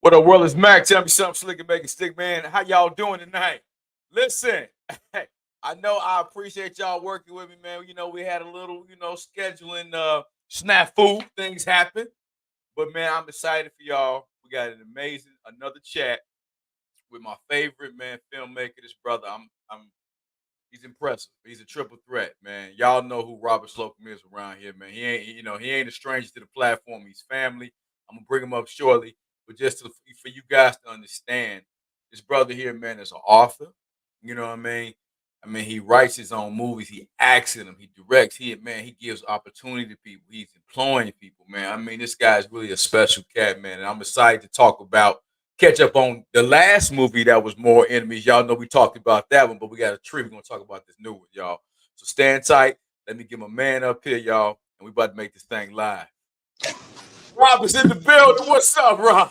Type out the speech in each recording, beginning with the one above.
What up, world is Mac? Tell me something slick and make it stick, man. How y'all doing tonight? Listen, I know I appreciate y'all working with me, man. You know, we had a little, scheduling snafu. Things happen. But man, I'm excited for y'all. We got an amazing another chat with my favorite man, filmmaker, this brother. I'm he's impressive. He's a triple threat, man. Y'all know who Robert Slocum is around here, man. He ain't a stranger to the platform. He's family. I'm gonna bring him up shortly, but for you guys to understand, this brother here, man, is an author. You know what I mean? I mean, he writes his own movies. He acts in them. He directs. He gives opportunity to people. He's employing people, man. I mean, this guy's really a special cat, man. And I'm excited to talk about catch up on the last movie that was More Enemies. Y'all know we talked about that one, but we got a treat. We're gonna talk about this new one, y'all. So stand tight. Let me get my man up here, y'all, and we about to make this thing live. Rob is in the building. What's up, Rob?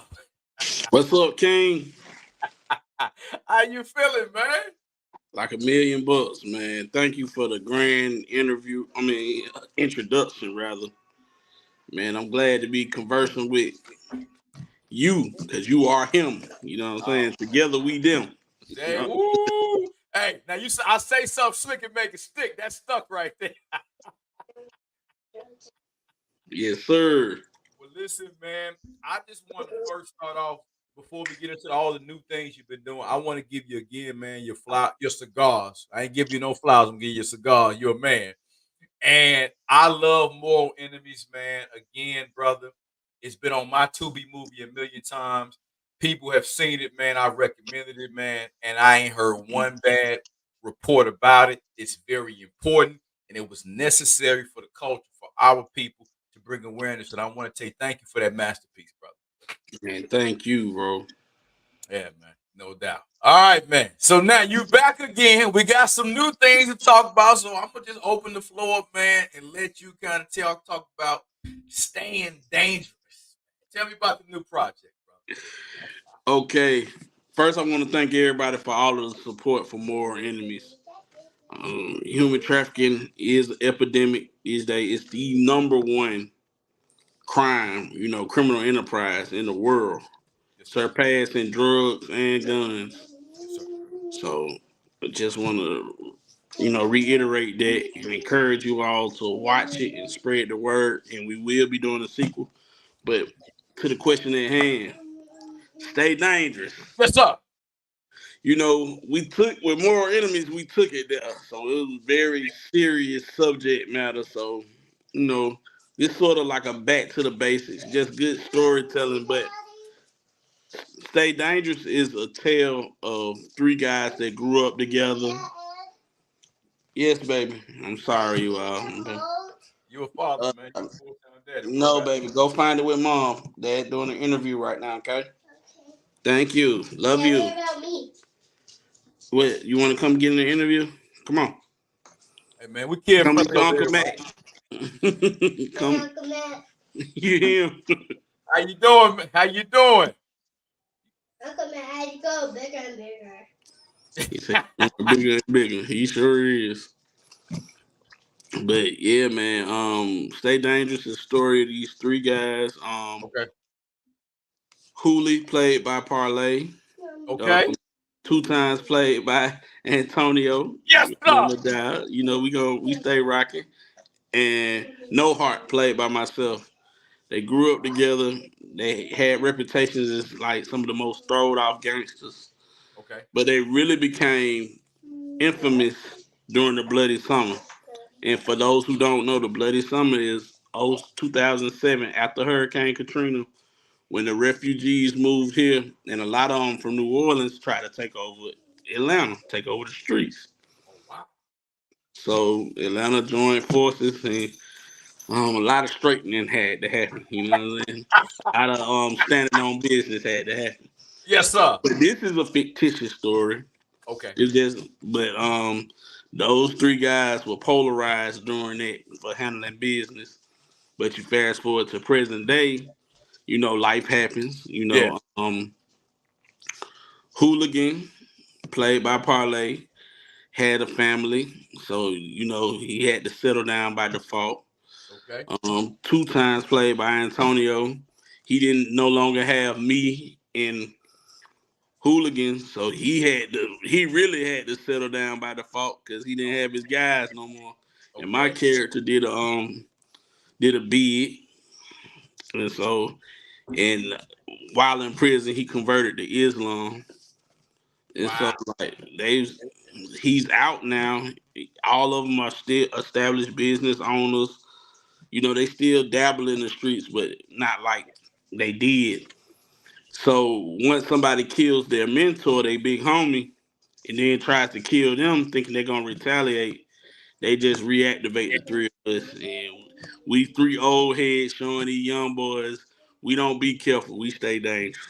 What's up, King? How you feeling, man? Like $1,000,000, man. Thank you for the grand introduction, rather. Man, I'm glad to be conversing with you, because you are him. You know what I'm saying? Together we them. Damn, woo. Hey, now I say something slick and make it stick. That's stuck right there. Yes, sir. Well, listen, man. I just want to first start off before we get into all the new things you've been doing. I want to give you again, man, your cigars. I ain't give you no flowers. I'm giving you a cigar. You're a man. And I love Moral Enemies, man. Again, brother, it's been on my to be movie a million times. People have seen it, man. I recommended it, man. And I ain't heard one bad report about it. It's very important. And it was necessary for the culture, for our people to bring awareness. And I want to tell you thank you for that masterpiece, brother. Man, thank you, bro. Yeah, man. No doubt. All right, man. So now you back again. We got some new things to talk about. So I'm gonna just open the floor up, man, and let you kind of talk about staying dangerous. Tell me about the new project, bro. Okay. First, I want to thank everybody for all of the support for More Enemies. Human trafficking is an epidemic these days. It's the number one crime, criminal enterprise in the world, surpassing drugs and guns. So I just want to, reiterate that and encourage you all to watch it and spread the word. And we will be doing a sequel. But to the question at hand, stay dangerous. What's up? We took with Moral Enemies, we took it there. So it was very serious subject matter. So, it's sort of like a back to the basics, just good storytelling. But Stay Dangerous is a tale of three guys that grew up together. Yes, baby. I'm sorry, you all. You a father, man. You a full-time daddy. No, baby. Go find it with mom. Dad doing an interview right now, okay? Thank you. Love you. What about me? What, you want to come get in the interview? Come on. Hey, man, we care Come for to Uncle Matt. Come. Uncle Matt. You him. How you doing, man? How you doing? Uncle Matt, how you go? Bigger and bigger. He said, bigger and bigger. He sure is. But yeah, man. Stay Dangerous is the story of these three guys. Okay. Hooley, played by Parlay. Okay. 2 times played by Antonio. Yes, sir. We stay rocking. And No Heart, played by myself. They grew up together. They had reputations as like some of the most throwed off gangsters. Okay. But they really became infamous during the Bloody Summer. And for those who don't know, the Bloody Summer is 2007, after Hurricane Katrina, when the refugees moved here, and a lot of them from New Orleans tried to take over Atlanta, take over the streets. Oh, wow. So Atlanta joined forces, and a lot of straightening had to happen. You know what I'm saying? A lot of standing on business had to happen. Yes, sir. But this is a fictitious story. Okay. Those three guys were polarized during that for handling business. But you fast forward to present day, life happens. Hooligan, played by Parlay, had a family, so he had to settle down by default. Okay. 2 times played by Antonio. He didn't no longer have me and hooligans. So he really had to settle down by default because he didn't have his guys no more. And my Okay. character did a bid, and so and while in prison he converted to Islam, and so Wow. like he's out now. All of them are still established business owners. You know, they still dabble in the streets, but not like they did. So once somebody kills their mentor, they big homie, and then tries to kill them, thinking they're gonna retaliate, they just reactivate Yeah. the three of us, and we three old heads showing these young boys we don't be careful, we stay dangerous.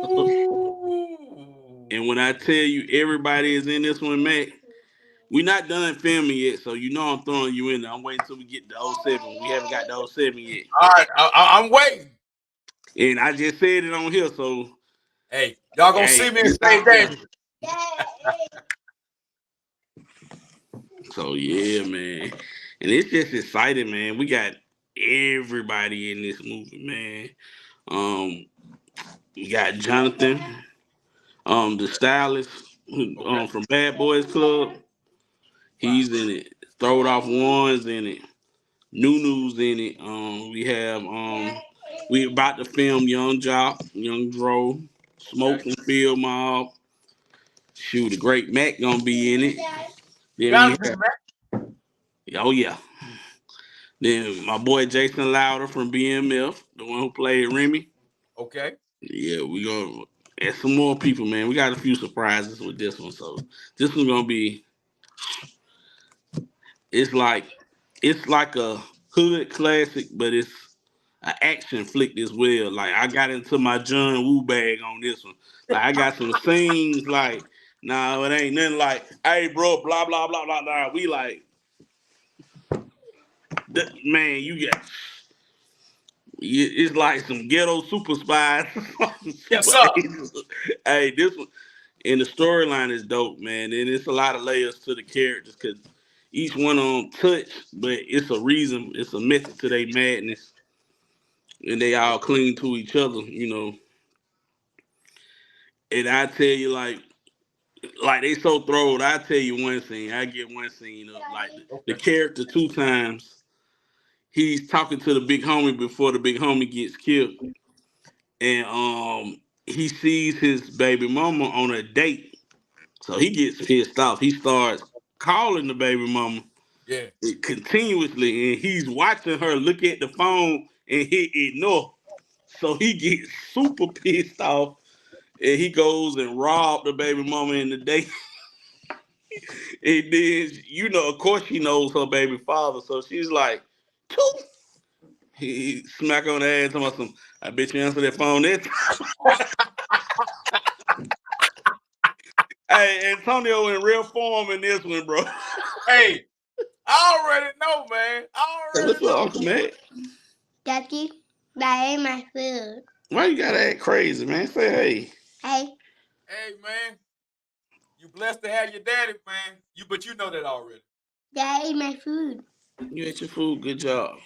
Ooh. And when I tell you everybody is in this one, Mac, we not done filming yet, so you know I'm throwing you in there. I'm waiting till we get to '07. We haven't got to '07 yet. All right. I'm waiting. And I just said it on here, so Hey, y'all gonna hey, see me and it's stay out there. dangerous. So yeah, man. And it's just exciting, man. We got everybody in this movie, man. Um, we got Jonathan, the stylist Okay. from Bad Boys Club. Wow. He's in it. Throwed off ones in it. Nunu's in it. We about to film Young Jock, Young Dro, Okay. Smoke from Field Mob. Shoot, the great Mac gonna be in it. Then we Jonathan, have, man. oh yeah. Then my boy Jason Louder from BMF, the one who played Remy. Okay. Yeah, we gonna add some more people, man. We got a few surprises with this one, so this one's gonna be. It's like it's like a hood classic, but it's an action flick as well. Like I got into my John Woo bag on this one. Like I got some scenes like, nah, it ain't nothing like, hey bro, blah blah blah blah blah. We like, man, you got it's like some ghetto super spies, Yes, super sir. agents. Hey, this one and the storyline is dope, man. And it's a lot of layers to the characters because each one on touch, but it's a reason, it's a method to their madness, and they all cling to each other, you know. And I tell you, like they so throwed. I tell you one scene. I get one scene of like the Okay. character two times. He's talking to the big homie before the big homie gets killed, and he sees his baby mama on a date, so he gets pissed off. He starts calling the baby mama Yeah. continuously, and he's watching her look at the phone and hit ignore. So he gets super pissed off, and he goes and robbed the baby mama in the day. And then, you know, of course, she knows her baby father, so she's like, "Toot." He smack on the ass and some. I bet you answer that phone that time. Hey, Antonio in real form in this one, bro. Hey, I already know, man. I Hey, already what's up, know. Uncle Matt? Daddy, that ain't my food. Why you gotta act crazy, man? Say hey. Hey, Hey, man. You blessed to have your daddy, man. But you know that already. that ain't my food. You ate your food. Good job.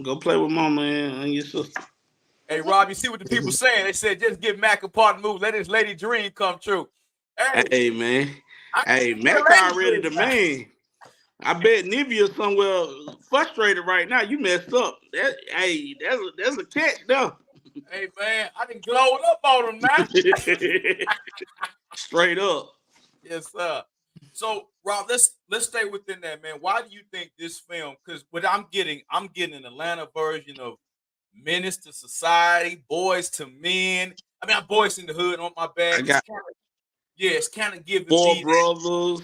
Go play with mama and your sister. Hey, Rob, you see what the people saying? They said just give Mac a part and move. Let his lady dream come true. Hey, Hey, man. I Hey, give you a Mac lady already dream the now. man. I bet Nivea somewhere frustrated right now. You messed up. Hey, that's a catch though. Hey, man, I done glowed up on him now. Straight up. Yes, sir. So, Rob, let's stay within that, man. Why do you think this film? Because what I'm getting an Atlanta version of Menace to Society, Boys to Men. I mean, I'm Boys in the Hood on my I bad. got It's kind of giving four me that. brothers,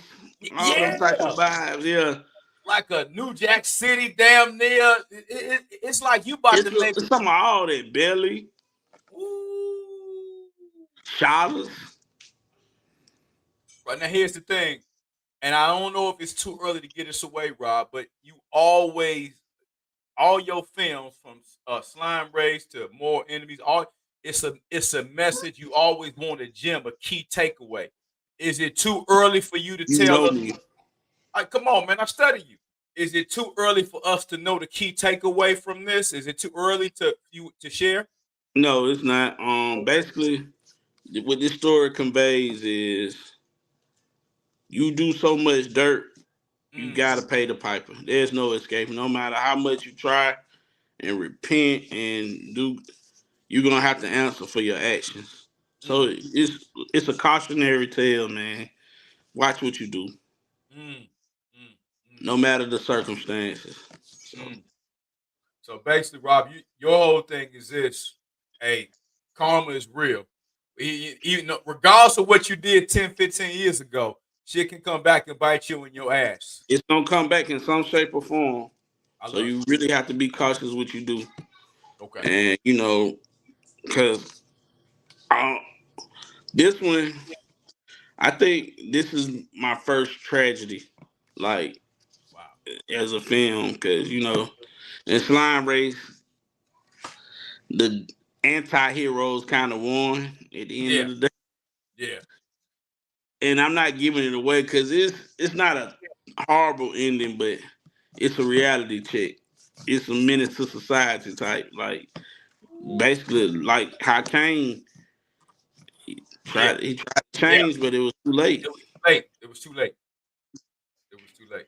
all them type of Yeah, vibes. Yeah, like a New Jack City, damn near. It's like you about to make. it's some of all that. Belly, Ooh. Charlotte. Right now, here's the thing, and I don't know if it's too early to get us away, Rob, but all your films from Slime Race to More Enemies, all it's a message you always want to gem, a key takeaway. Is it too early for you to You tell know us? me. Come on, man, I study you. Is it too early for us to know the key takeaway from this? Is it too early to share? No, it's not. Basically. what this story conveys is you do so much dirt, you gotta pay the piper. There's no escape. No matter how much you try and repent and do, you're gonna have to answer for your actions. So it's a cautionary tale, man. Watch what you do, no matter the circumstances. So, So basically, Rob, your whole thing is this: hey, karma is real. Even regardless of what you did 10, 15 years ago, shit can come back and bite you in your ass. it's gonna come back in some shape or form. I So love you it. really have to be cautious what you do, Okay. and because this one, I think this is my first tragedy, like Wow. as a film, because in Slime Race, the anti-heroes kind of won at the end Yeah. of the day. Yeah. And I'm not giving it away because it's not a horrible ending, but it's a reality check. It's a menace to society type. Like basically like how Kane Yeah. tried to Yeah. change, but it was too late. It was too late. It was too late. It was too late.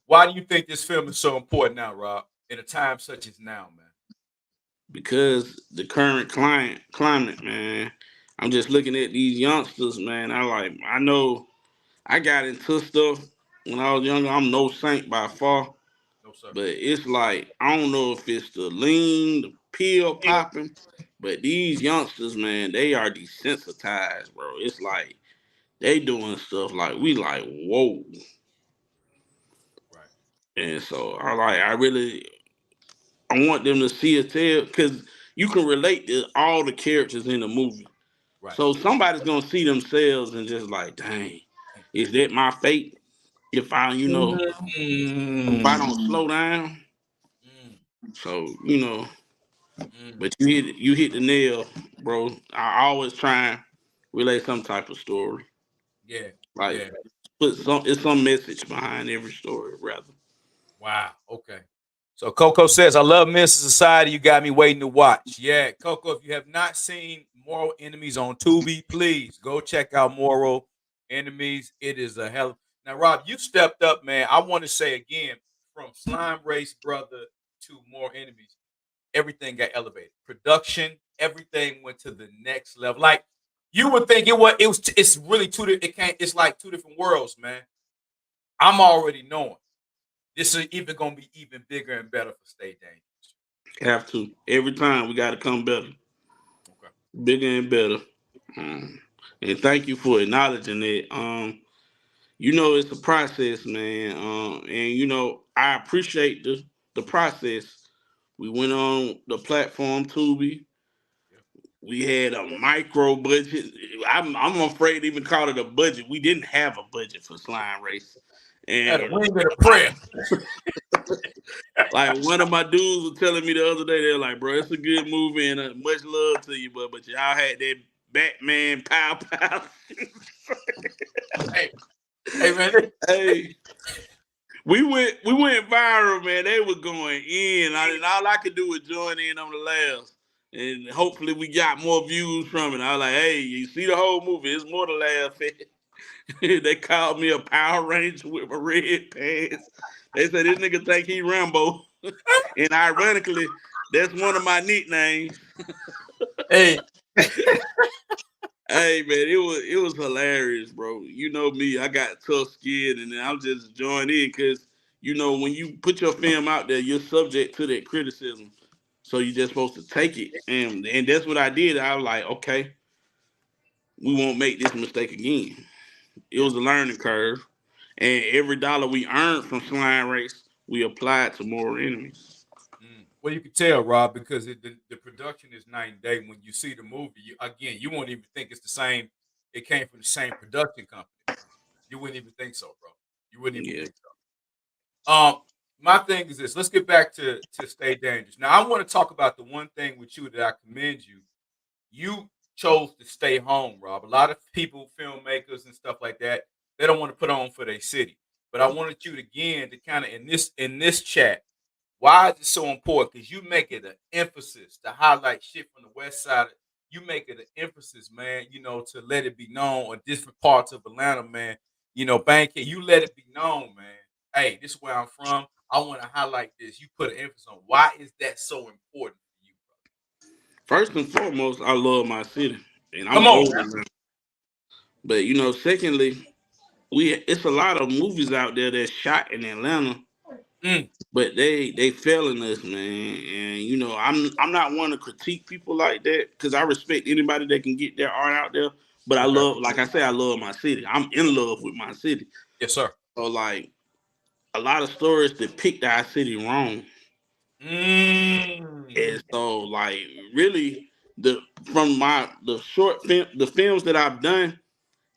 Why do you think this film is so important now, Rob? In a time such as now, man. Because the current climate, man. I'm just looking at these youngsters, man. I know I got into stuff when I was younger. I'm no saint by far. No sir. But it's like I don't know if it's the lean, the pill popping, but these youngsters, man, they are desensitized, bro. It's like they doing stuff like we like whoa, Right. and so I want them to see a tale because you can relate to all the characters in the movie. Right. So somebody's gonna see themselves and just like, dang, is that my fate? If if I don't Mm. slow down, Mm. so Mm. but you hit the nail, bro. I always try and relay some type of story. Yeah. Like Yeah. put some message behind every story, rather. Wow. Okay. So Coco says, I love Mr. Society. You got me waiting to watch. Yeah, Coco, if you have not seen Moral Enemies on Tubi, please go check out Moral Enemies. It is a hell. Now, Rob, you stepped up, man. I want to say again, from Slime Race Brother to Moral Enemies, everything got elevated. Production, everything went to the next level. Like you would think it's really it's like two different worlds, man. I'm already knowing. This is even gonna be even bigger and better for Stay Dangerous. Have to every time we got to come better, Okay. bigger and better. Um, and thank you for acknowledging it. It's a process, man. And I appreciate the process. We went on the platform Tubi. Yeah. We had a micro budget. I'm afraid to even call it a budget. We didn't have a budget for Slime Race, Had a and wing and a prayer. like one of my dudes was telling me the other day, they're like, "Bro, it's a good movie and much love to you, but y'all had that Batman pow pow." hey, hey, man. Hey, we went viral, man. They were going in, and all I could do was join in on the laughs. And hopefully we got more views from it. I was like, hey, you see the whole movie, it's more to laugh at. They called me a Power Ranger with my red pants. They said this nigga think he Rambo. And ironically, that's one of my nicknames. Hey, Hey man, it was hilarious, bro. You know me, I got tough skin, and then I'm just joining in because when you put your film out there, you're subject to that criticism. So you're just supposed to take it, and that's what I did. I was like, okay, we won't make this mistake again. It yeah. was a learning curve, and every dollar we earned from Slime Race, we applied to Moral Enemies. Well, you can tell, Rob, because the production is night and day. When you see the movie, you won't even think it's the same. It came from the same production company. You wouldn't even think so, bro. You wouldn't even Yeah, think so. My thing is this. Let's get back to Stay Dangerous. Now, I want to talk about the one thing with you that I commend you. You chose to stay home, Rob. A lot of people, filmmakers and stuff like that, they don't want to put on for their city. But I wanted you to, again, to kind of in this chat. Why is it so important? Because you make it an emphasis to highlight shit from the west side you make it an emphasis, man, to let it be known on different parts of Atlanta, man. Bankhead, you let it be known, man. Hey, this is where I'm from. I want to highlight this. You put an emphasis on why is that so important for you, First and foremost, I love my city, and bro? I'm Come on, older now. But secondly, it's a lot of movies out there that's shot in Atlanta, man. but they failing us, man. And I'm not one to critique people like that because I respect anybody that can get their art out there. But I Okay. love, like I say, I love my city. I'm in love with my city. Yes, sir. So like a lot of stories depict our city wrong. Mm. And so like really the from the short film the films that I've done,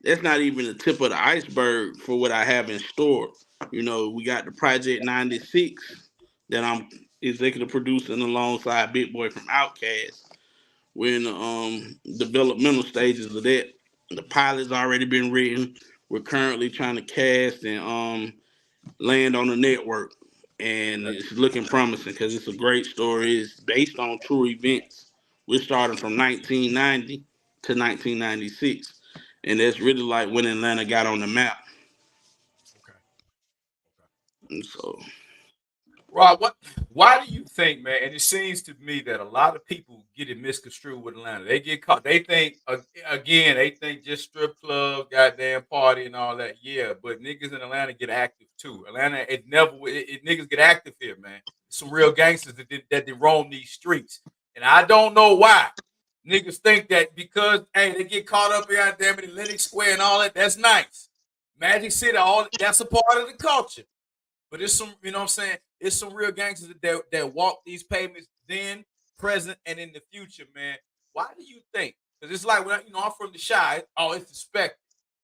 that's not even the tip of the iceberg for what I have in store. We got the Project 96 that I'm executive producing alongside Big Boy from Outkast. We're in the developmental stages of that. The pilot's already been written. We're currently trying to cast and land on the network. And it's looking promising because it's a great story. It's based on true events. We're starting from 1990 to 1996. And that's really like when Atlanta got on the map. Okay. Okay. And so, Rob, why do you think, man? And it seems to me that a lot of people get it misconstrued with Atlanta. They get caught. They think again. They think just strip club, goddamn party, and all that. Yeah, but niggas in Atlanta get active too. Atlanta, it never. Niggas get active here, man. Some real gangsters that roam these streets, and I don't know why. Niggas think that because hey they get caught up here, damn it, in Lenox Square and all that. That's nice. Magic City, all that's a part of the culture. But it's some, you know what I'm saying? It's some real gangsters that walk these pavements then, present, and in the future, man. Why do you think? Because it's like when I'm from the Shy, oh, it's expected.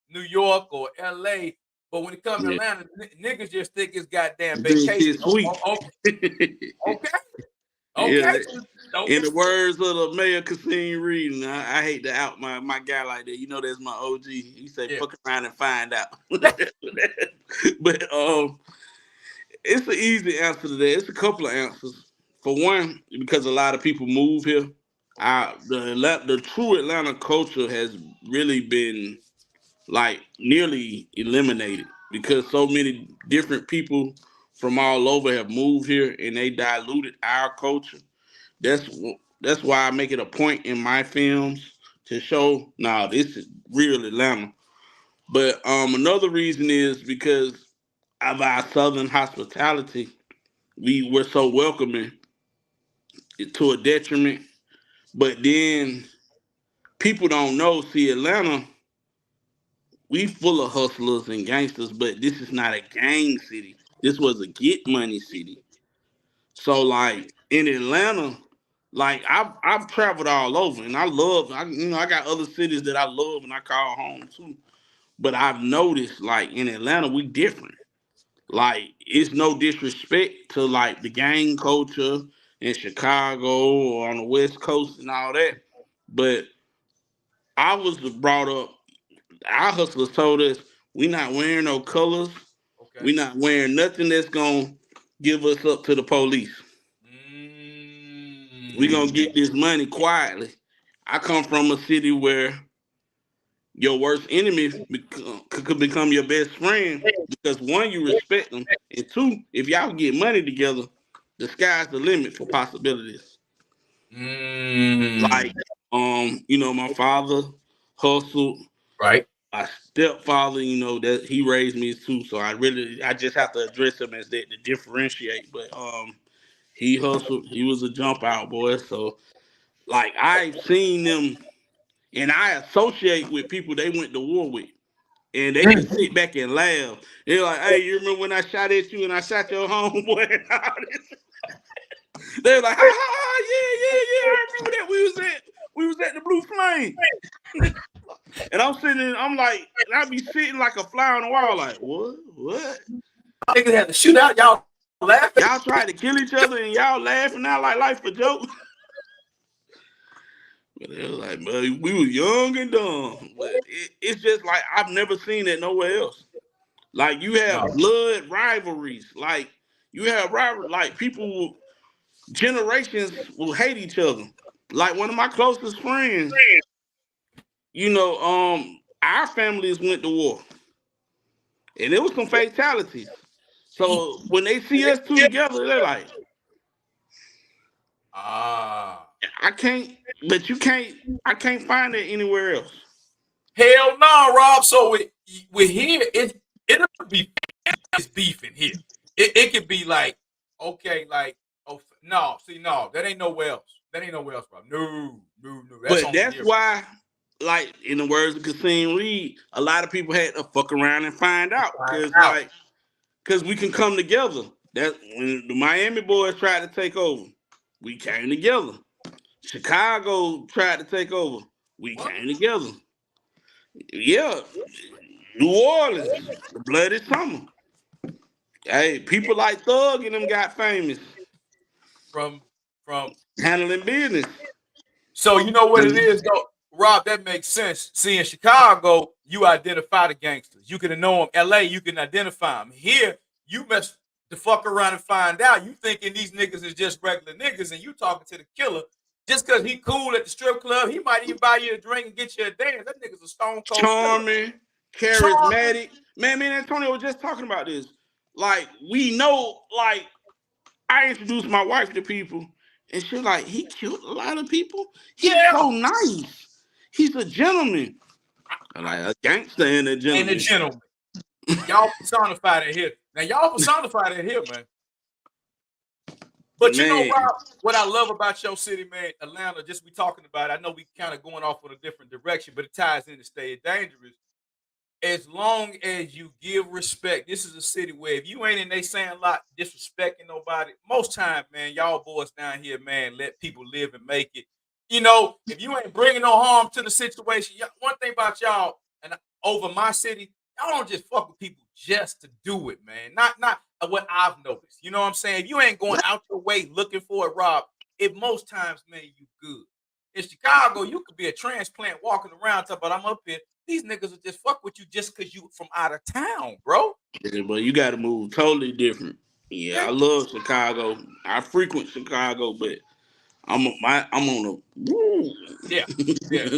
New York or LA. But when it comes to yeah. Atlanta, niggas just think it's goddamn Think vacation. it's sweet. Okay. Yeah. Okay. Don't In get the words of the Mayor Cassine Reed, I hate to out my guy like that. That's my OG. He say, yeah. fuck around and find out. But it's an easy answer to that. It's a couple of answers. For one, because a lot of people move here, the true Atlanta culture has really been like nearly eliminated because so many different people from all over have moved here and they diluted our culture. That's that's why I make it a point in my films to show, nah, this is real Atlanta. But another reason is because of our southern hospitality. We were so welcoming to a detriment. But then people don't know. See, Atlanta, we full of hustlers and gangsters, but this is not a gang city. This was a get money city. So like in Atlanta, like I've traveled all over and I love I got other cities that I love and I call home too. But I've noticed like in Atlanta we different. Like it's no disrespect to like the gang culture in Chicago or on the West Coast and all that. But I was brought up, our hustlers told us we not wearing no colors. Okay. We not wearing nothing that's gonna give us up to the police. We gonna Mm. get this money quietly. I come from a city where your worst enemy could become your best friend because one, you respect them, and two, if y'all get money together, the sky's the limit for possibilities. Mm. Like, my father hustled. Right. My stepfather, that he raised me too, so I just have to address him as that to differentiate. But he hustled. He was a jump out boy. So like I've seen them, and I associate with people they went to war with, and they can sit back and laugh. They're like, "Hey, you remember when I shot at you and I shot your homeboy?" And all this? They're like, "Ha ha ha! Yeah. I remember that we was at the Blue Flame." And I'm sitting, I'm like, and I be sitting like a fly on the wall, like, what? Niggas had to shoot out. Y'all laughing. Y'all tried to kill each other and y'all laughing out like life a joke. But it was like, man, we was young and dumb. But it's just like I've never seen it nowhere else. Like you have No. blood rivalries. Like you have rival, like generations will hate each other. Like one of my closest friends, our families went to war, and it was some fatalities. So when they see us two together, they're like, Ah, I can't, but you can't, I can't find it anywhere else. hell no, Rob. So with here, it'll be it's beef in here. It could be like, okay, like, oh no, see, no, that ain't nowhere else. That ain't nowhere else, bro. No, no, no. That's But only that's here. why, like in the words of Kasim Reed, a lot of people had to fuck around and find out, Find out. cause we can come together. That when the Miami boys tried to take over, we came together. Chicago tried to take over, we What? came together. Yeah, New Orleans, the Bloody Summer. Hey, people like Thug and them got famous From from handling business. So you know what it is, though, Rob. That makes sense. See, in Chicago, you identify the gangsters. You can know them. L.A., you can identify them. Here, you mess the fuck around and find out. You thinking these niggas is just regular niggas, and you talking to the killer just because he cool at the strip club. He might even buy you a drink and get you a dance. That nigga's a stone cold killer. Charming, Charming. charismatic. Man, Antonio was just talking about this. Like, we know, like, I introduced my wife to people, and she's like, he killed a lot of people. He's Yeah. so nice. He's a gentleman. I'm like, a gangster and a And gentleman. the gentleman. Y'all personified it here. Now, y'all personified it here, man. But you know, Man, Rob, what I love about your city, man, Atlanta, just we talking about it. I know we kind of going off in a different direction, but it ties in to stay dangerous. As long as you give respect, this is a city where if you ain't in they saying a lot, disrespecting nobody, most time, man, y'all boys down here, man, let people live and make it. You know, if you ain't bringing no harm to the situation, one thing about y'all, and over my city, y'all don't just fuck with people just to do it, man. Not what I've noticed. You know what I'm saying? If you ain't going out your way looking for it, Rob, if most times, man, you good. In Chicago, you could be a transplant walking around talking about I'm up here. These niggas will just fuck with you just because you from out of town, bro. yeah, but you got to move totally different. Yeah, I love Chicago. I frequent Chicago, but I'm on a woo. Yeah, yeah.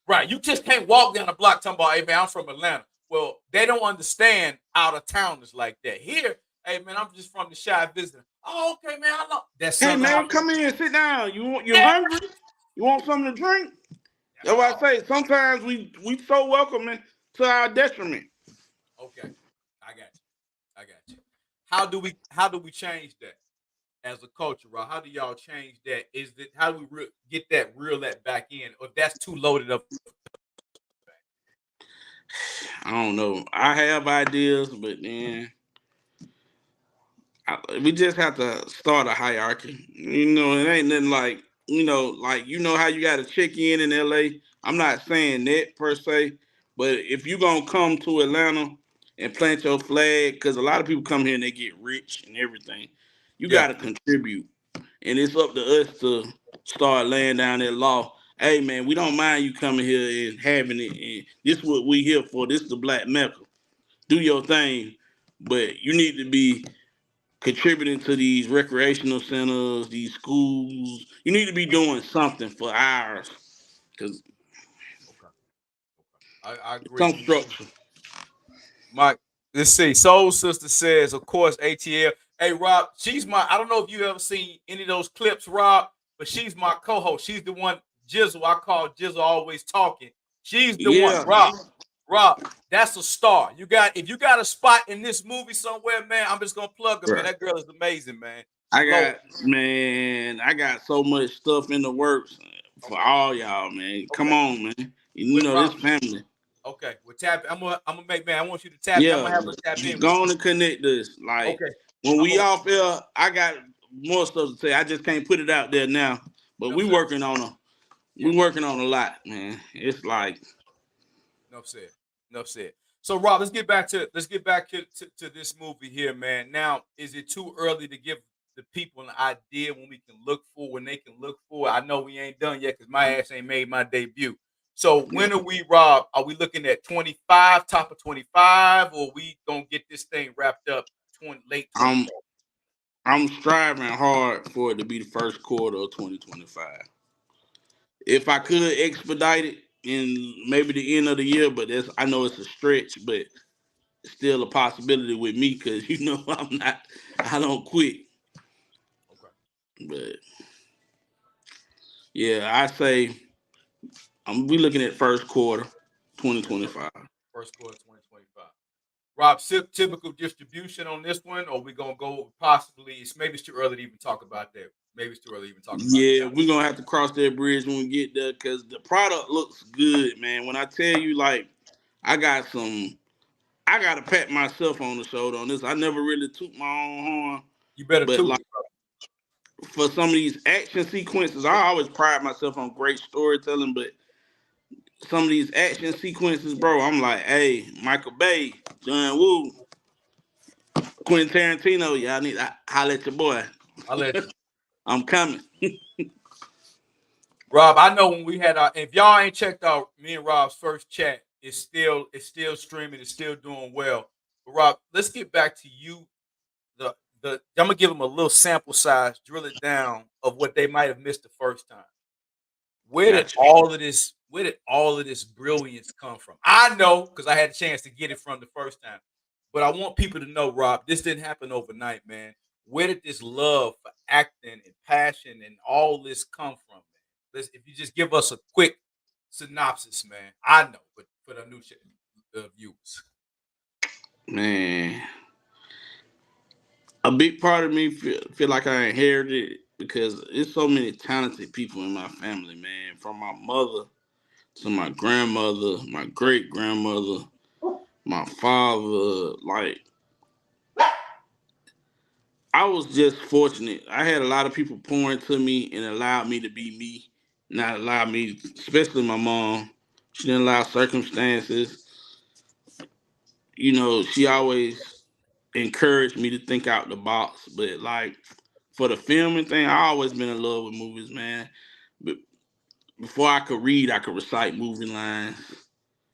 Right. You just can't walk down the block talking about, hey man, I'm from Atlanta. Well, they don't understand out of towners like that. Here, hey man, I'm just from the shy visitor. Oh, okay, man. I know that's Hey something. man, come in, sit down. You hungry? You want something to drink? That's what I say. Sometimes we so welcoming to our detriment. Okay, I got you. I got you. How do we change that as a culture, Rob? How do y'all change that? Is that how do we get that reel that back in, or that's too loaded up? I don't know. I have ideas, but then we just have to start a hierarchy. It ain't nothing like how you got to check in LA. I'm not saying that per se, but if you gonna come to Atlanta and plant your flag, because a lot of people come here and they get rich and everything, you got Yeah. to contribute, and it's up to us to start laying down that law. Hey man, we don't mind you coming here and having it, and this is what we here for. This is the Black Mecca. Do your thing, but you need to be contributing to these recreational centers, these schools. You need to be doing something for ours, because Okay. I agree. some structure. Mike, let's see. Soul Sister says, of course, ATL. Hey, Rob, she's my, I don't know if you ever seen any of those clips, Rob, but she's my co-host. She's the one, Jizzle, I call Jizzle always talking. She's the one. Yeah, Rob, that's a star. If you got a spot in this movie somewhere, man, I'm just gonna plug her, man. right. That girl is amazing, man. I Slow. got I got so much stuff in the works for Okay. all y'all, man. Come Okay. on, man. With This Rob. family. Okay. We'll tap. I'm gonna make, man. I want you to tap. I'm Yeah, gonna have her tap in go with on and connect us. you. Like Okay. when I'm we gonna, off air, I got more stuff to say. I just can't put it out there now. But no, we sir. working on Yeah. we working on a lot, man. It's like Enough said. Enough said. So Rob, let's get back to this movie here, man. Now, is it too early to give the people an idea when they can look for it? I know we ain't done yet because my ass ain't made my debut. So yeah. when are we, Rob? Are we looking at 25, top of 25, or we gonna get this thing wrapped up late I'm 24? I'm striving hard for it to be the first quarter of 2025. If I could expedite it in maybe the end of the year, but I know it's a stretch, but it's still a possibility with me because I don't quit. Okay. But yeah, I say we looking at first quarter, 2025. First quarter 2025. Rob, typical distribution on this one, or we gonna go possibly? Maybe it's too early to even talk about that. Maybe it's too early to even talk about Yeah, that. we're gonna have to cross that bridge when we get there because the product looks good, man. When I tell you, like, I got some, I gotta pat myself on the shoulder on this. I never really took my own horn, You better but toot like it, bro. for some of these action sequences, I always pride myself on great storytelling, but some of these action sequences, bro, I'm like, hey, Michael Bay, John Woo, Quentin Tarantino, y'all need to holler at your boy. I'll let you. I'm coming. Rob, I know when we had our, if y'all ain't checked out me and Rob's first chat, it's still streaming, it's still doing well. But Rob, let's get back to you. The I'm gonna give them a little sample size, drill it down of what they might have missed the first time. Gotcha. Where did all of this brilliance come from? I know because I had a chance to get it from the first time. But I want people to know, Rob, this didn't happen overnight, man. Where did this love for acting and passion and all this come from, man? If you just give us a quick synopsis, man. I know, but for the new viewers. Man, a big part of me feel like I inherited it because there's so many talented people in my family, man. From my mother to my grandmother, my great grandmother, my father. Like, I was just fortunate. I had a lot of people pouring to me and allowed me to be me, not allow me, especially my mom. She didn't allow circumstances. She always encouraged me to think out the box. But like for the filming thing, I always been in love with movies, man. But before I could read, I could recite movie lines.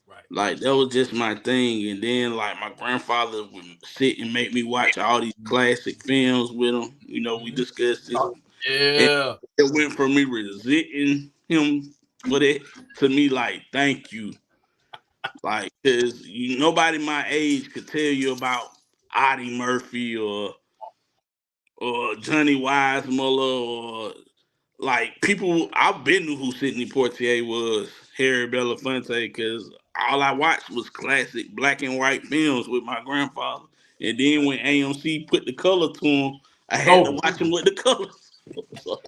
Right. Like that was just my thing. And then like my grandfather would sit and make me watch all these classic films with him. We Mhm. discussed this. And Yeah. it went from me resenting him for that to me like, thank you. Like, cause nobody my age could tell you about Audie Murphy or Johnny Weissmuller or like people. I've been knew who Sidney Poitier was, Harry Belafonte, because all I watched was classic black and white films with my grandfather. And then when AMC put the color to him, I had to Go. watch him with the colors. so,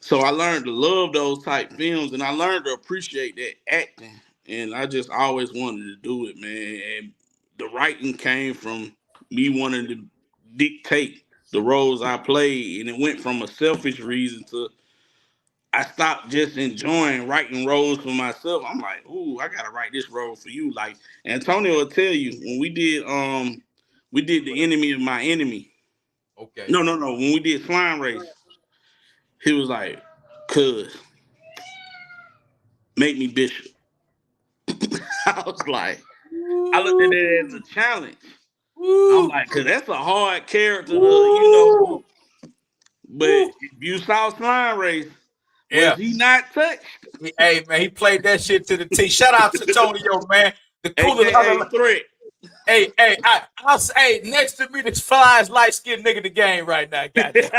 so I learned to love those type films, and I learned to appreciate that acting. And I just always wanted to do it, man. And the writing came from me wanting to dictate the roles I played, and it went from a selfish reason to I stopped just enjoying writing roles for myself. I'm like, ooh, I gotta write this role for you. Like Antonio will tell you when we did the enemy of my enemy. Okay. No. When we did Slime Race, he was like, cuz, make me Bishop. I was like, I looked at it as a Woo. challenge. I'm Woo. like, cause that's a hard character Woo. but Woo. if you saw Slime Race, was Yeah. he not touched? Hey man, he played that shit to the T. Shout out to Tonyo, man. The coolest. AKA Threat. I'll say, hey, next to me, this flies light skinned nigga the game right now. Goddamn.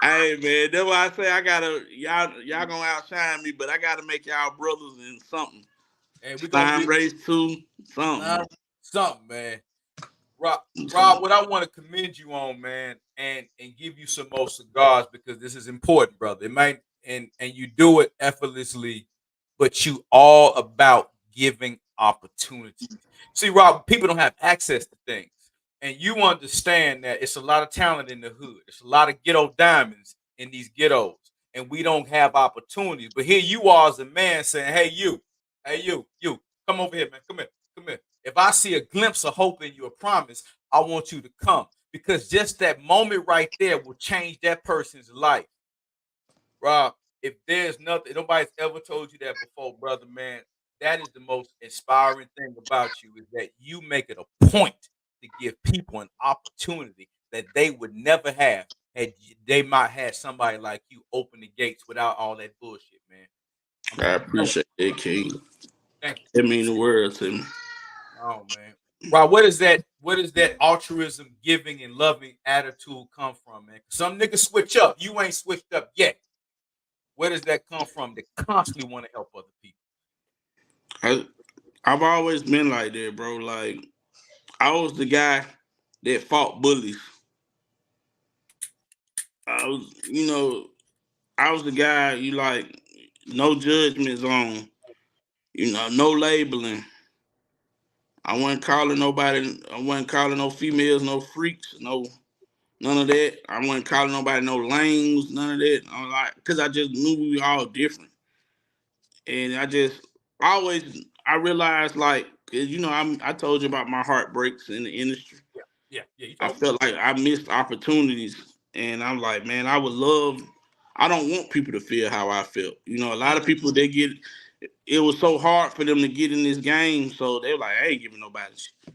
Hey man, that's why I say I gotta y'all gonna outshine me, but I gotta make y'all brothers in something. And we're gonna Slime get Race 2, something. something, man. Rob, what I want to commend you on, man, and give you some more cigars because this is important, brother. It might and you do it effortlessly, but you all about giving opportunities. See, Rob, people don't have access to things, and you understand that it's a lot of talent in the hood. It's a lot of ghetto diamonds in these ghettos, and we don't have opportunities. But here you are as a man saying, hey you, come over here, man, come here, come here. If I see a glimpse of hope in you, a promise, I want you to come because just that moment right there will change that person's life. Rob, if there's nothing, nobody's ever told you that before, brother, man, that is the most inspiring thing about you is that you make it a point to give people an opportunity that they would never have they might have somebody like you open the gates without all that bullshit, man. I I'm telling appreciate that, King. thank you. That mean the world to me. Oh man. Rob, what is that? What is that altruism, giving, and loving attitude come from, man? Some niggas switch up. You ain't switched up yet. Where does that come from? That constantly want to help other people. I've always been like that, bro. Like I was the guy that fought bullies. I was, I was the guy you like, no judgment zone, no labeling. I wasn't calling nobody. I wasn't calling no females, no freaks, no none of that. I wasn't calling nobody no lames, none of that. I'm like, cause I just knew we were all different, and I realized like, cause I told you about my heartbreaks in the industry. Yeah. You I told me. felt like I missed opportunities, and I'm like, man, I would love. I don't want people to feel how I felt. A lot of people they get. It was so hard for them to get in this game, so they were like, I ain't giving nobody shit.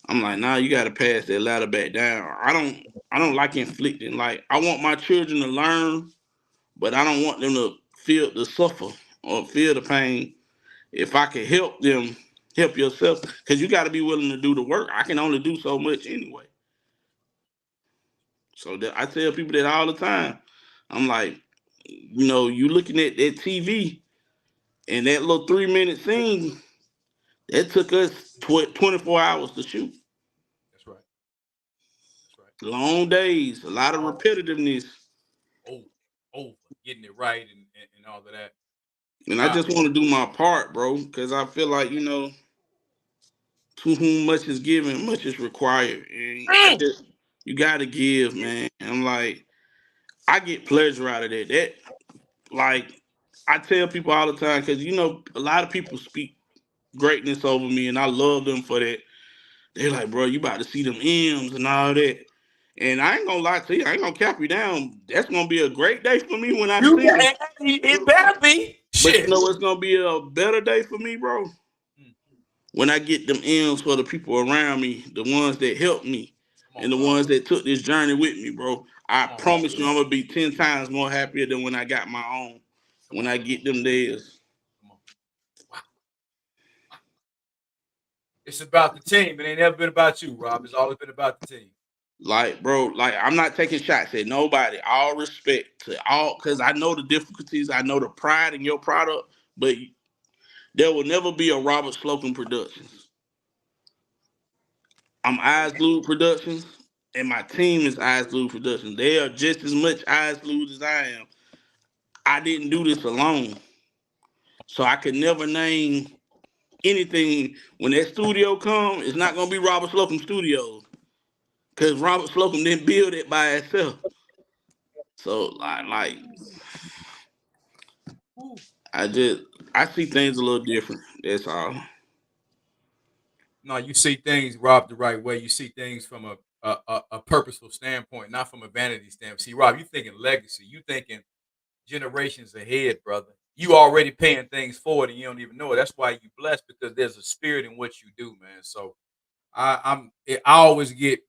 I'm like, nah, you got to pass that ladder back down. I don't like inflicting. Like, I want my children to learn, but I don't want them to feel the suffer or feel the pain. If I can help them, help yourself, because you got to be willing to do the work. I can only do so much anyway. So I tell people that all the time. I'm like, you looking at that TV and that little 3-minute scene, that took us 24 hours to shoot. That's right. That's right. Long days, a lot of All repetitiveness. over getting it right and all of that. And I Now, just want to do my part, bro, because I feel like, to whom much is given, much is required. And you got to give, man. I'm like, I get pleasure out of that. Like, I tell people all the time, because, a lot of people speak greatness over me, and I love them for that. They're like, bro, you about to see them M's and all that. And I ain't gonna lie to you, I ain't gonna cap you down. That's gonna be a great day for me when I you see them. it better be But you shit. know what's gonna be a better day for me, bro? Mm, When I get them M's for the people around me, the ones that helped me, Come on, and the bro. ones that took this journey with me, bro. I Come on, bro. promise you, I'm gonna be 10 times more happier than when I got my own. Come When on. I get them theirs. Come on. Wow. It's about the team. It ain't never been about you, Rob. It's always been about the team. Like, bro, like I'm not taking shots at nobody. All respect to all, because I know the difficulties, I know the pride in your product, but there will never be a Robert Slocum Productions. I'm Eyes Glued Productions, and my team is Eyes Glued Productions. They are just as much Eyes Glued as I am. I didn't do this alone, so I could never name anything. When that studio come, it's not gonna be Robert Slocum Studios, because Robert Slocum didn't build it by itself. So like Woo. I just I see things a little different. That's all. No, you see things, Rob, the right way. You see things from a purposeful standpoint, not from a vanity standpoint. See, Rob, you thinking legacy. You thinking generations ahead, brother. You already paying things forward and you don't even know it. That's why you blessed because there's a spirit in what you do, man. So I always get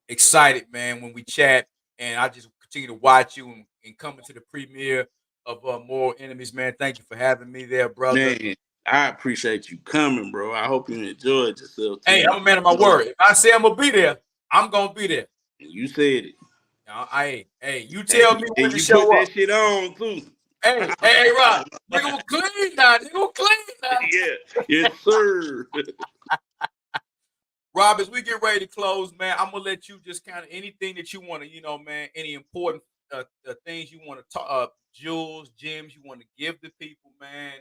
excited, man, when we chat, and I just continue to watch you and coming to the premiere of More Enemies, man. Thank you for having me there, brother. Man, I appreciate you coming, bro. I hope you enjoyed yourself Hey, too. I'm a man of my word. If I say I'm gonna be there, I'm gonna be there. You said it. Hey, you And, tell me when and to you put show that up. shit on too. Hey, Rob, nigga will clean now. Nigga will clean now. Yeah, yes, sir. Rob, as we get ready to close, man, I'm gonna let you just kind of anything that you want to, man, any important things you want to talk, jewels, gems you want to give the people, man.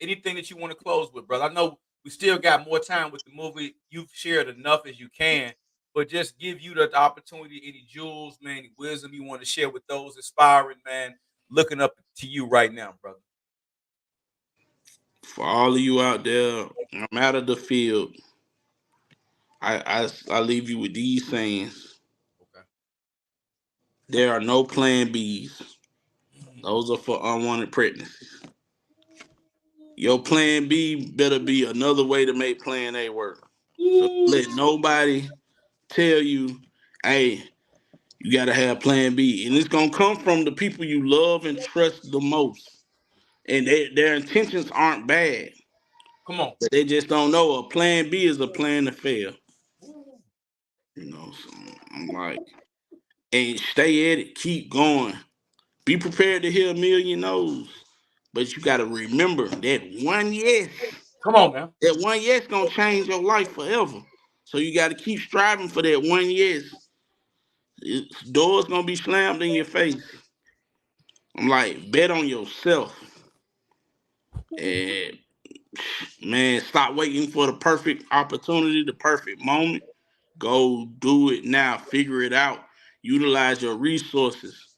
Anything that you want to close with, brother. I know we still got more time with the movie. You've shared enough as you can, but just give you the opportunity. Any jewels, man, any wisdom you want to share with those aspiring, man, looking up to you right now, brother. For all of you out there, I'm out of the field. I leave you with these sayings. Okay. There are no plan Bs. Those are for unwanted pregnancies. Your plan B better be another way to make plan A work. So let nobody tell you, hey, You got to have plan B. And it's going to come from the people you love and trust the most. And their intentions aren't bad. Come on. But they just don't know a plan B is a plan to fail. You know, so I'm like, and stay at it, keep going. Be prepared to hear a million no's. But you got to remember that one yes. Come on now. That one yes going to change your life forever. So you got to keep striving for that one yes. Doors going to be slammed in your face. I'm like, bet on yourself. And man, stop waiting for the perfect opportunity, the perfect moment. Go do it now. Figure it out. Utilize your resources.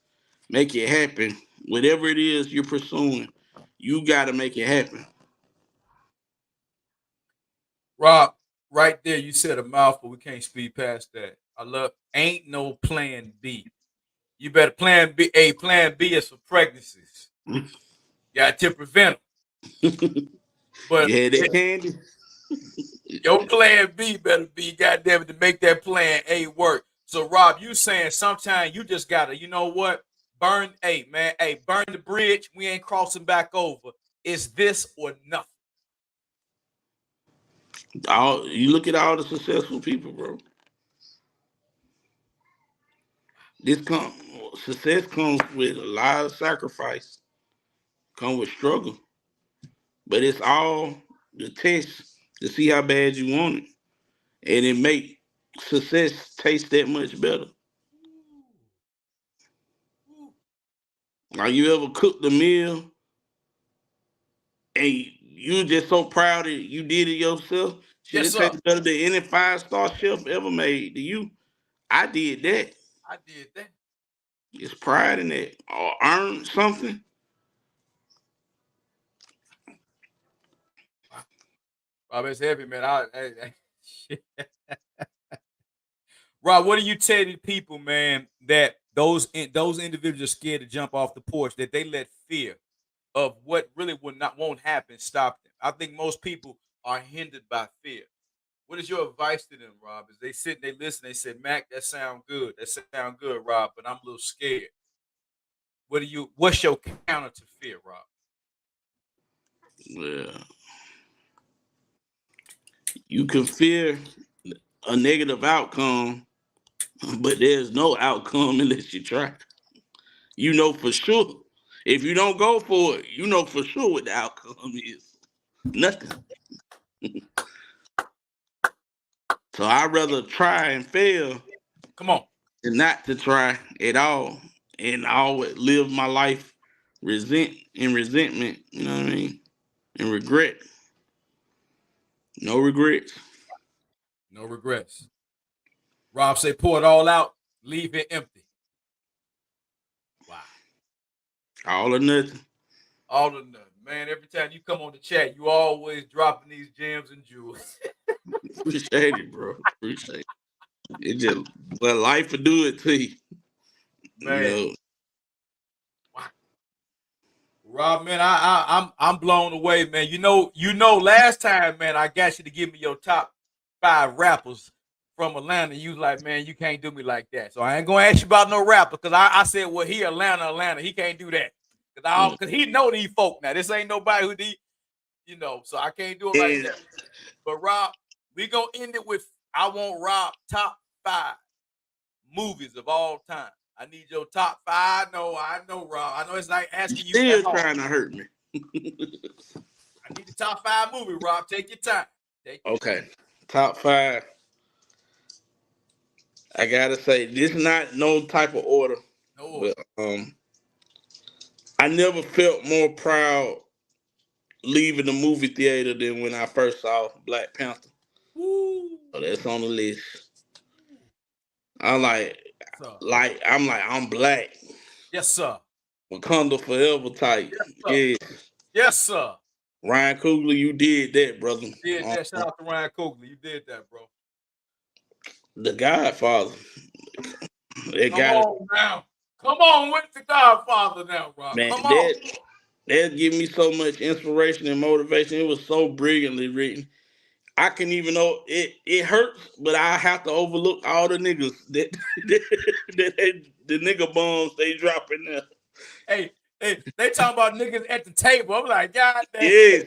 Make it happen. Whatever it is you're pursuing, you got to make it happen. Rob, right there, you said a mouthful. We can't speed past that. I love ain't no plan B. You better plan B. Plan B is for pregnancies. Got to prevent them. But You had that candy? your plan B better be goddamn it to make that plan A work. So Rob, you saying sometimes you just gotta, you know what? Burn burn the bridge. We ain't crossing back over. It's this or nothing. You look at all the successful people, bro. Success comes with a lot of sacrifice, come with struggle. But it's all the test to see how bad you want it. And it make success taste that much better. Like you ever cooked a meal and you just so proud that you did it yourself? Shit, Yes, it sir. tastes better than any 5-star chef ever made to you. I did that. I did that. It's pride in that. Or earn something. Rob, it's heavy, man. Shit. Rob, what do you tell the people, man, that those individuals are scared to jump off the porch, that they let fear of what really won't happen stop them? I think most people are hindered by fear. What is your advice to them, Rob? As they sit and they listen, they say, Mac, that sound good. That sound good, Rob, but I'm a little scared. What's your counter to fear, Rob? Yeah. You can fear a negative outcome, but there's no outcome unless you try. You know for sure. If you don't go for it, you know for sure what the outcome is. Nothing. So I'd rather try and fail Come on. than not to try at all. And I always live my life resentment, you know what I mean? And regret. No regrets. No regrets. Rob say, pour it all out, leave it empty. Wow. All or nothing. All or nothing. Man, every time you come on the chat, you always dropping these gems and jewels. Appreciate it, bro. Appreciate it. It just, but life will do it to you. Man. You know. Wow. Rob, man, I'm blown away, man. You know, last time, man, I got you to give me your top 5 rappers from Atlanta. You was like, man, you can't do me like that. So I ain't gonna ask you about no rapper, because I said, well, he Atlanta. He can't do that. Cause he know these folk now. This ain't nobody who so I can't do it like that. But Rob, we gonna end it with, I want Rob top 5 movies of all time. I need your top 5. I know, Rob. I know it's like asking you. Still trying to hurt me. I need the top 5 movie, Rob. Take your time. Okay. Top 5. I gotta say, this is not no type of order. No order. But I never felt more proud leaving the movie theater than when I first saw Black Panther. Woo. So that's on the list. I'm I'm black. Yes, sir. Wakanda forever type. Yes, sir. Yes, sir. Ryan Coogler, you did that, brother. Did that. Shout out to Ryan Coogler. You did that, bro. The Godfather. Come on with the Godfather now, Rob. Man, Come on. that gave me so much inspiration and motivation. It was so brilliantly written. I can even know it hurts, but I have to overlook all the niggas the nigga bombs they dropping there. Hey, they talking about niggas at the table. I'm like, God damn. Yes,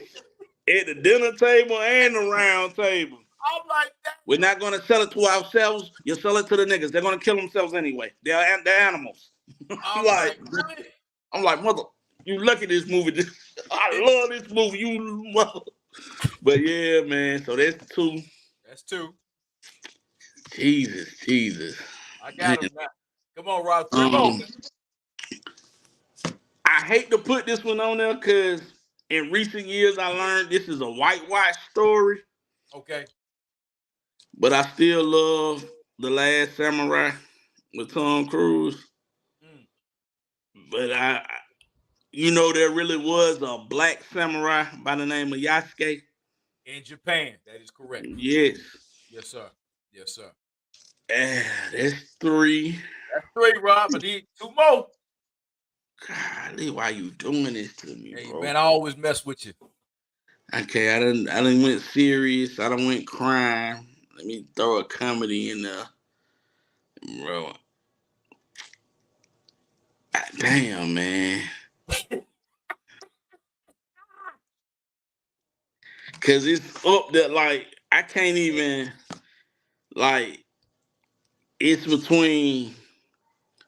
at the dinner table and the round table. I'm like, that. We're not gonna sell it to ourselves. You sell it to the niggas. They're gonna kill themselves anyway. They're animals. I'm Like, like, really? I'm like, mother, you look at this movie. I love this movie. You mother. But yeah, man. So that's 2. That's 2. Jesus. I Man. got him now. Come on, Rob. 3 more. I hate to put this one on there because in recent years I learned this is a whitewash story. Okay. But I still love The Last Samurai with Tom Cruise. But there really was a black samurai by the name of Yasuke. In Japan. That is correct. Yes. Yes, sir. Yes, sir. That's 3. That's 3, Rob. I need 2 more. Golly, why you doing this to me, Hey, bro? man, I always mess with you. Okay, I done went serious. I done went crime. Let me throw a comedy in there. Bro. Damn, man. Cause it's up there, like, I can't even, like, it's between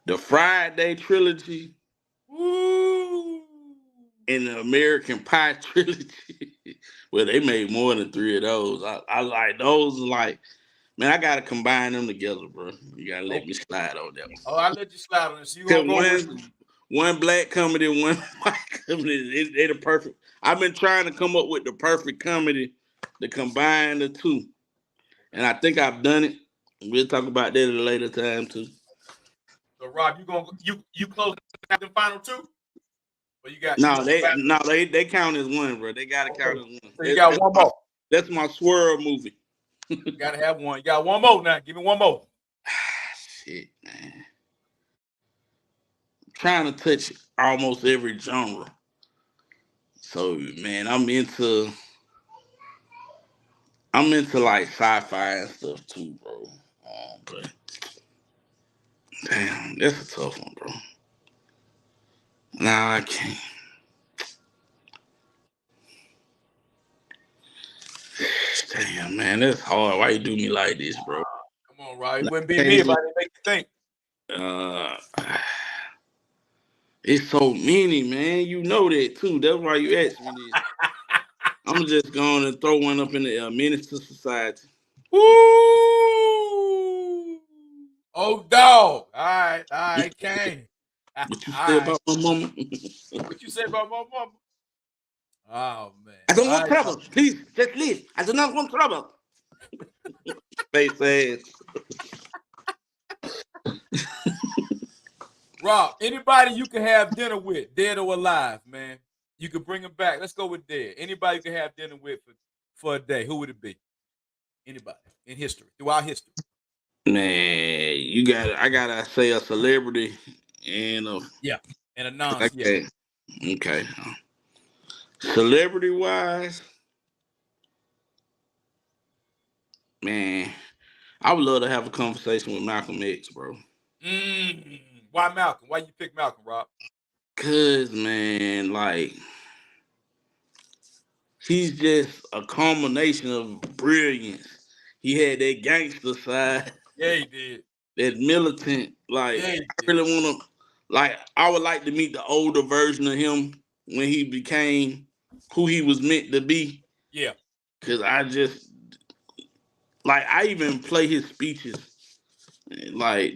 the Friday trilogy Woo! and the American Pie trilogy. Well, they made more than 3 of those. I like those. Like, man, I gotta combine them together, bro. You gotta let me slide on that one. Oh, I'll let you slide on this. You Cause gonna go with one black comedy, one white comedy. They the perfect. I've been trying to come up with the perfect comedy to combine the 2, and I think I've done it. We'll talk about that at a later time too. So, Rob, you close the final 2? Or you got They count as one, bro. They gotta count as one. So you got one more. That's my swirl movie. You gotta have one. You got one more now. Give me one more. Shit, man. I'm trying to touch almost every genre. So, man, I'm into like sci-fi and stuff too, bro. But damn, that's a tough one, bro. Nah, I can't. Damn, man, that's hard. Why you do me like this, bro? Come on, Rob. It wouldn't be me if I didn't make you think. It's so many, man. You know that too. That's why you asked me this. I'm just going to throw one up in the Menace to Society. Woo! Oh, dog. All right, Kane. What you say about my mama? What you say about my mama? Oh, man. I don't want trouble. Please, just leave. I do not want trouble. Face ass. Rob, anybody you can have dinner with, dead or alive, man. You could bring them back. Let's go with dead. Anybody you can have dinner with for a day. Who would it be? Anybody in history, throughout history. Man, I gotta say a celebrity and and a non. Okay. Celebrity wise, man, I would love to have a conversation with Malcolm X, bro. Why Malcolm? Why you pick Malcolm, Rob? Cause, man, like, he's just a combination of brilliance. He had that gangster side. Yeah, he did. That militant. Like, I really want to, like, I would like to meet the older version of him when he became who he was meant to be. Yeah. Cause I just, like, I even play his speeches. Like,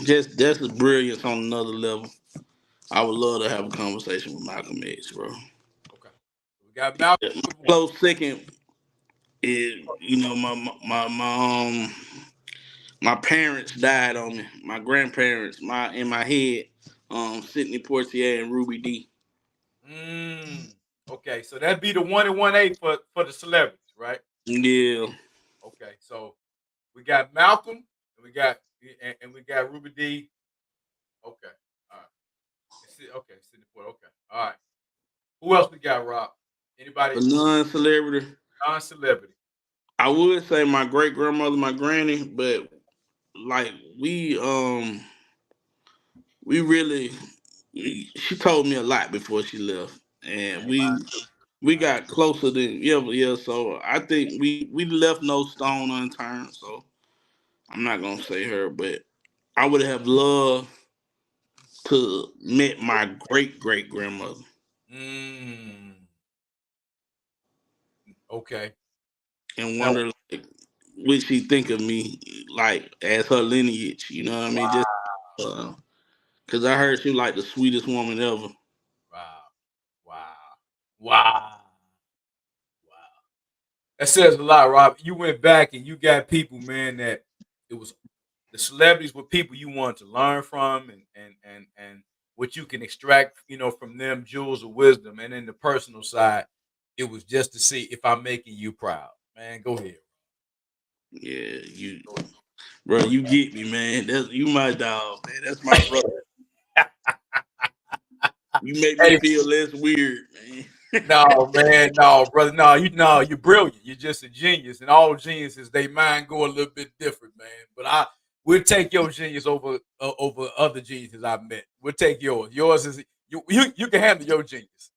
just that's a brilliance on another level. I would love to have a conversation with Malcolm X, bro. Okay. We got Malcolm. Close second is, my parents died on me. My grandparents, in my head, Sidney Poitier and Ruby D. Okay, so that'd be the 1 and 1A for the celebrities, right? Yeah. Okay, so we got Malcolm, and we got Ruby D. Okay, all right. Okay, Sidney Poitier. Okay, all right. Who else we got, Rob? Anybody? A non-celebrity. Non-celebrity. I would say my great grandmother, my granny, but like we really she told me a lot before she left, and we Mine got closer than ever. Yeah, so I think we left no stone unturned. So I'm not gonna say her, but I would have loved to met my great grandmother Mm, okay. and Now, wonder like what she think of me like as her lineage. You know what I mean? Just because I heard she was like the sweetest woman ever. wow, wow, wow, wow. That says a lot, Rob. You went back and you got people, man, that it was the celebrities were people you wanted to learn from and what you can extract, from them jewels of wisdom. And in the personal side, it was just to see if I'm making you proud. Man, go ahead. Yeah, bro, you get me, man. That's you my dog, man. That's my brother. You make me Hey, feel less weird, man. no, man, no, brother, you're brilliant. You're just a genius, and all geniuses, they mind go a little bit different, man. But we'll take your genius over other geniuses I've met. We'll take yours. Yours is you can handle your genius.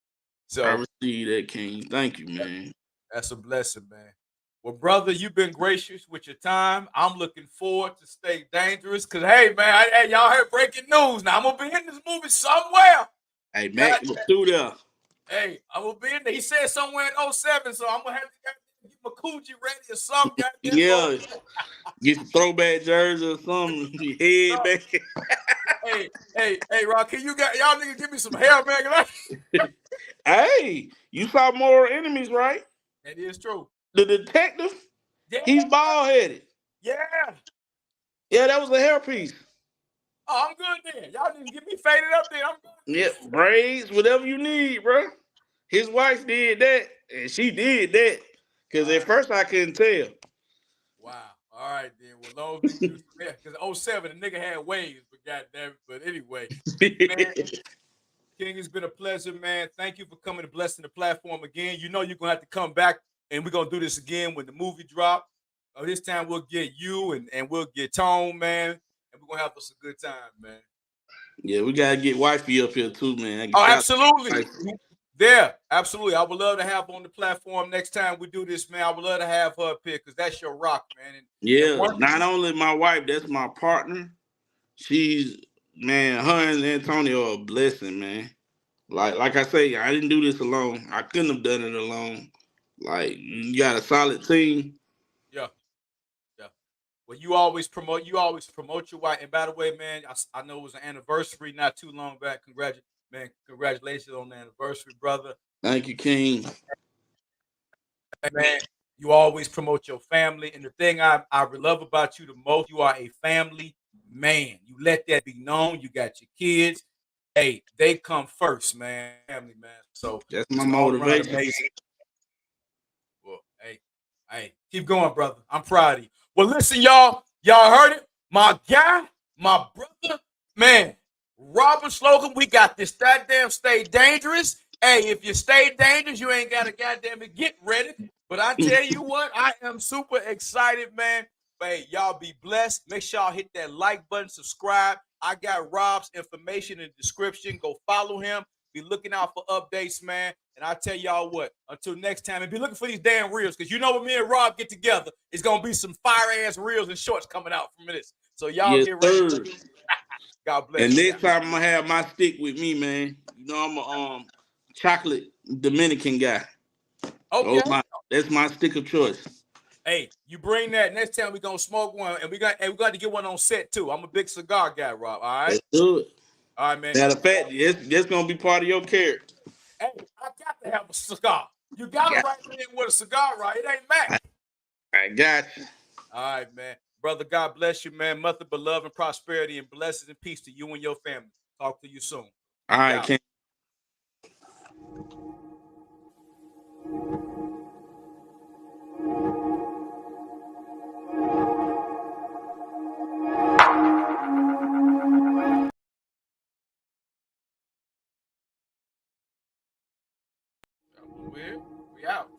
I So receive that, King. Thank you, man. that's a blessing, man. Well, brother, you've been gracious with your time. I'm looking forward to Stay Dangerous. Cause hey, man, hey, y'all heard breaking news. Now I'm gonna be in this movie somewhere. Hey, God, Mac, look through there. hey, I'm gonna be in there. He said somewhere in '07, so I'm gonna have to get my coochie ready or something. Goddamn roll. Yeah, get some throwback jersey or something. Head No, back. hey, Rock, can you got y'all niggas give me some hair, man? Hey, you saw Moral Enemies, right? That is true. The detective, Yeah, he's bald headed. yeah. Yeah, that was a hairpiece. Oh, I'm good then. Y'all didn't get me faded up there. I'm good. Yep, braids, whatever you need, bro. His wife did that, and she did that. Cause All at right. first I couldn't tell. Wow. All right then. Well, long as we use because '07 the nigga had waves, but goddamn it. But anyway, man, King, it's been a pleasure, man. Thank you for coming and blessing the platform again. You know you're gonna have to come back, and we're gonna do this again when the movie drop. This time we'll get you and we'll get Tone, man, and we're gonna have us a good time, man. Yeah, we gotta get wifey up here too, man. I can Oh, shout absolutely. out. There, absolutely. I would love to have her on the platform next time we do this, man. I would love to have her up here because that's your rock, man. And Yeah, one, not only my wife, that's my partner. She's man, her and Antonio are a blessing, man. Like I say, I didn't do this alone. I couldn't have done it alone. Like you got a solid team. yeah, yeah. Well, you always promote your wife. And by the way, man, I know it was an anniversary not too long back. Congratulations on the anniversary, brother. Thank you, King. Hey, man, you always promote your family. And the thing I love about you the most, you are a family man. You let that be known. You got your kids. Hey, they come first, man. Family, man. So That's my just all around motivation. amazing. Well, hey, keep going, brother. I'm proud of you. Well, listen, y'all. Y'all heard it. My guy, my brother, man, Robert Slocum. We got this goddamn Stay Dangerous. Hey, if you stay dangerous, you ain't got to goddamn get ready. But I tell you what, I am super excited, man. But hey, y'all be blessed. Make sure y'all hit that like button, subscribe. I got Rob's information in the description. Go follow him. Be looking out for updates, man. And I tell y'all what, until next time, and be looking for these damn reels, because you know when me and Rob get together, it's gonna be some fire ass reels and shorts coming out from this. So y'all Yes, get ready. sir. God And bless you. next time I'm gonna have my stick with me, man. You know I'm a chocolate Dominican guy. Okay. That's my stick of choice. Hey, you bring that next time we gonna smoke one, and we got to get one on set too. I'm a big cigar guy, Rob. All right. Let's do it. All right, man. Matter of fact, that's gonna be part of your character. Hey, I got to have a cigar. You gotta Got write me in with a cigar, right? It ain't Mac. I got you. All right, man. Brother, God bless you, man. Mother, beloved, and prosperity, and blessings and peace to you and your family. Talk to you soon. All We right, out. King. We out.